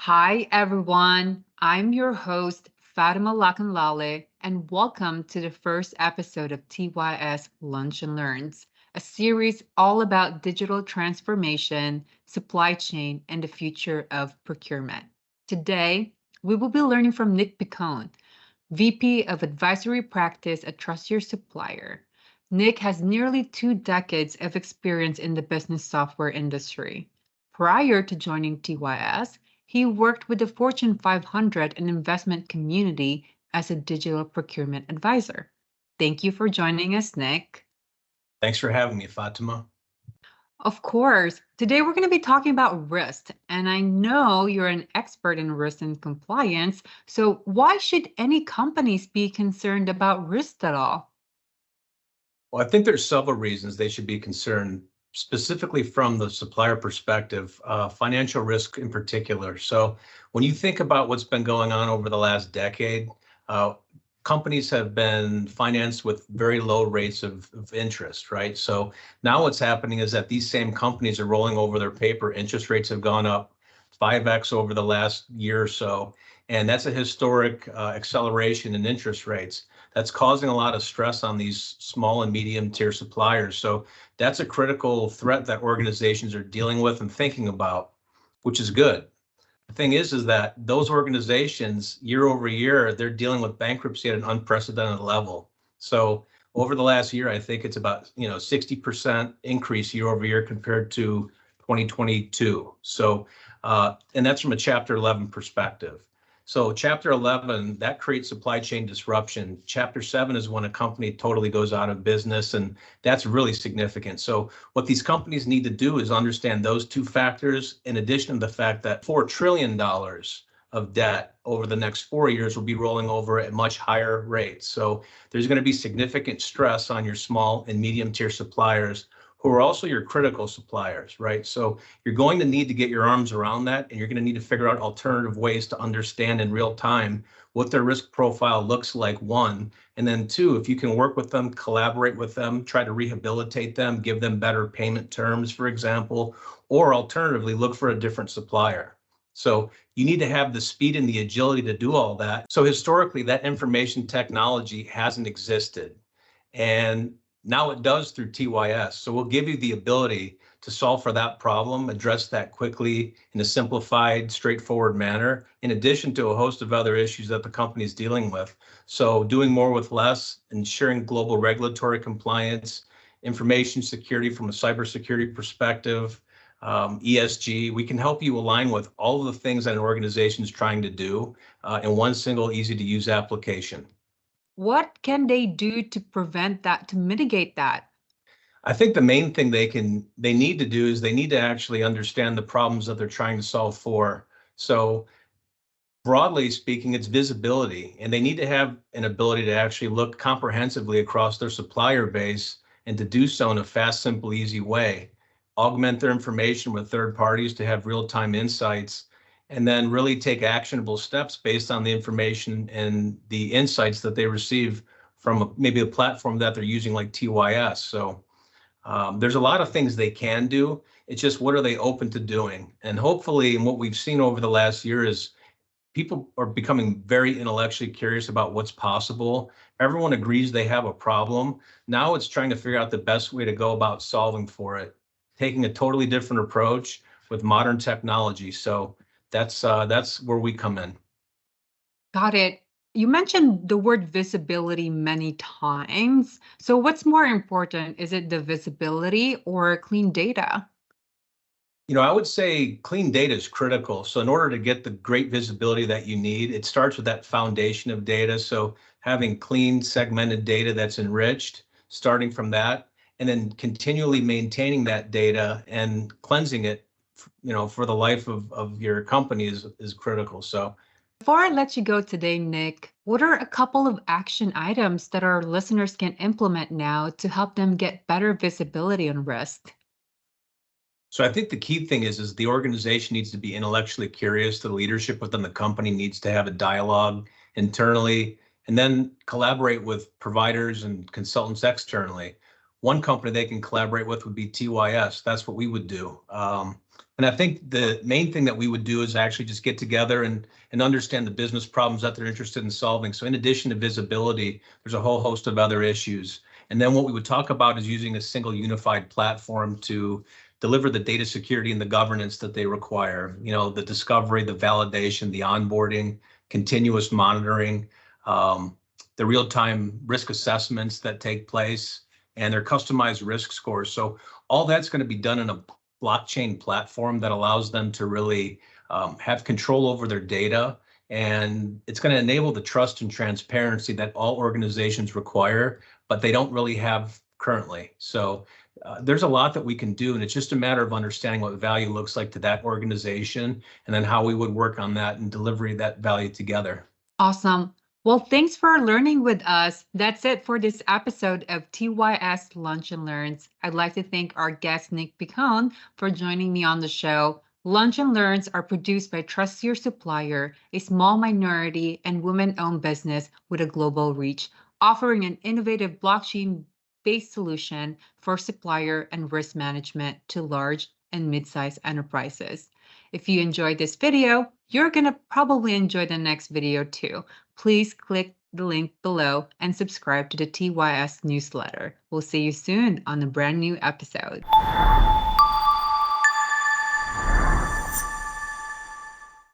Hi, everyone. I'm your host, Fatima Lakanlale, and welcome to the first episode of TYS Lunch and Learns, a series all about digital transformation, supply chain, and the future of procurement. Today, we will be learning from Nick Picone, VP of Advisory Practice at Trust Your Supplier. Nick has nearly 2 decades of experience in the business software industry. Prior to joining TYS, he worked with the Fortune 500 and investment community as a digital procurement advisor. Thank you for joining us, Nick. Thanks for having me, Fatima. Of course, today we're going to be talking about risk, and I know you're an expert in risk and compliance. So, why should any companies be concerned about risk at all? Well, I think there's several reasons they should be concerned, specifically from the supplier perspective, financial risk in particular. So when you think about what's been going on over the last decade, uh, companies have been financed with very low rates of interest, right? So now what's happening is that these same companies are rolling over their paper. Interest rates have gone up 5x over the last year or so. And that's a historic acceleration in interest rates. That's causing a lot of stress on these small and medium tier suppliers. So that's a critical threat that organizations are dealing with and thinking about, which is good. The thing is that those organizations year over year, they're dealing with bankruptcy at an unprecedented level. So over the last year, I think it's about 60% increase year over year compared to 2022. So and that's from a Chapter 11 perspective. So Chapter 11, that creates supply chain disruption. Chapter 7 is when a company totally goes out of business, and that's really significant. So what these companies need to do is understand those two factors, in addition to the fact that $4 trillion of debt over the next 4 years will be rolling over at much higher rates. So there's going to be significant stress on your small and medium tier suppliers, who are also your critical suppliers, right? So you're going to need to get your arms around that, and you're going to need to figure out alternative ways to understand in real time what their risk profile looks like, one. And then two, if you can work with them, collaborate with them, try to rehabilitate them, give them better payment terms, for example, or alternatively, look for a different supplier. So you need to have the speed and the agility to do all that. So historically, that information technology hasn't existed. And now it does through TYS. So we'll give you the ability to solve for that problem, address that quickly in a simplified, straightforward manner, in addition to a host of other issues that the company is dealing with. So doing more with less, ensuring global regulatory compliance, information security from a cybersecurity perspective, ESG, we can help you align with all of the things that an organization is trying to do in one single easy to use application. What can they do to prevent that, to mitigate that? I think the main thing they need to do is they need to actually understand the problems that they're trying to solve for. So broadly speaking, it's visibility, and they need to have an ability to actually look comprehensively across their supplier base and to do so in a fast, simple, easy way. Augment their information with third parties to have real-time insights, and then really take actionable steps based on the information and the insights that they receive from maybe a platform that they're using like TYS. So there's a lot of things they can do. It's just what are they open to doing? And hopefully, and what we've seen over the last year is people are becoming very intellectually curious about what's possible. Everyone agrees they have a problem. Now it's trying to figure out the best way to go about solving for it, taking a totally different approach with modern technology. So that's where we come in. Got it. You mentioned the word visibility many times. So, what's more important? Is it the visibility or clean data? I would say clean data is critical. So in order to get the great visibility that you need, it starts with that foundation of data. So having clean segmented data that's enriched, starting from that, and then continually maintaining that data and cleansing it, for the life of your company is critical. So Before I let you go today, Nick, what are a couple of action items that our listeners can implement now to help them get better visibility on risk? So I think the key thing is the organization needs to be intellectually curious. The leadership within the company needs to have a dialogue internally, and then collaborate with providers and consultants externally. One company they can collaborate with would be TYS. That's what we would do. And I think the main thing that we would do is actually just get together and understand the business problems that they're interested in solving. So in addition to visibility, there's a whole host of other issues. And then what we would talk about is using a single unified platform to deliver the data security and the governance that they require. You know, the discovery, the validation, the onboarding, continuous monitoring, the real-time risk assessments that take place, and their customized risk scores. So all that's going to be done in a blockchain platform that allows them to really have control over their data. And it's going to enable the trust and transparency that all organizations require, but they don't really have currently. So there's a lot that we can do, and it's just a matter of understanding what value looks like to that organization, and then how we would work on that and deliver that value together. Awesome. Well, thanks for learning with us. That's it for this episode of TYS Lunch and Learns. I'd like to thank our guest, Nick Picon, for joining me on the show. Lunch and Learns are produced by Trust Your Supplier, a small minority and women-owned business with a global reach, offering an innovative blockchain-based solution for supplier and risk management to large and mid-sized enterprises. If you enjoyed this video, you're going to probably enjoy the next video too. Please click the link below and subscribe to the TYS newsletter. We'll see you soon on a brand new episode.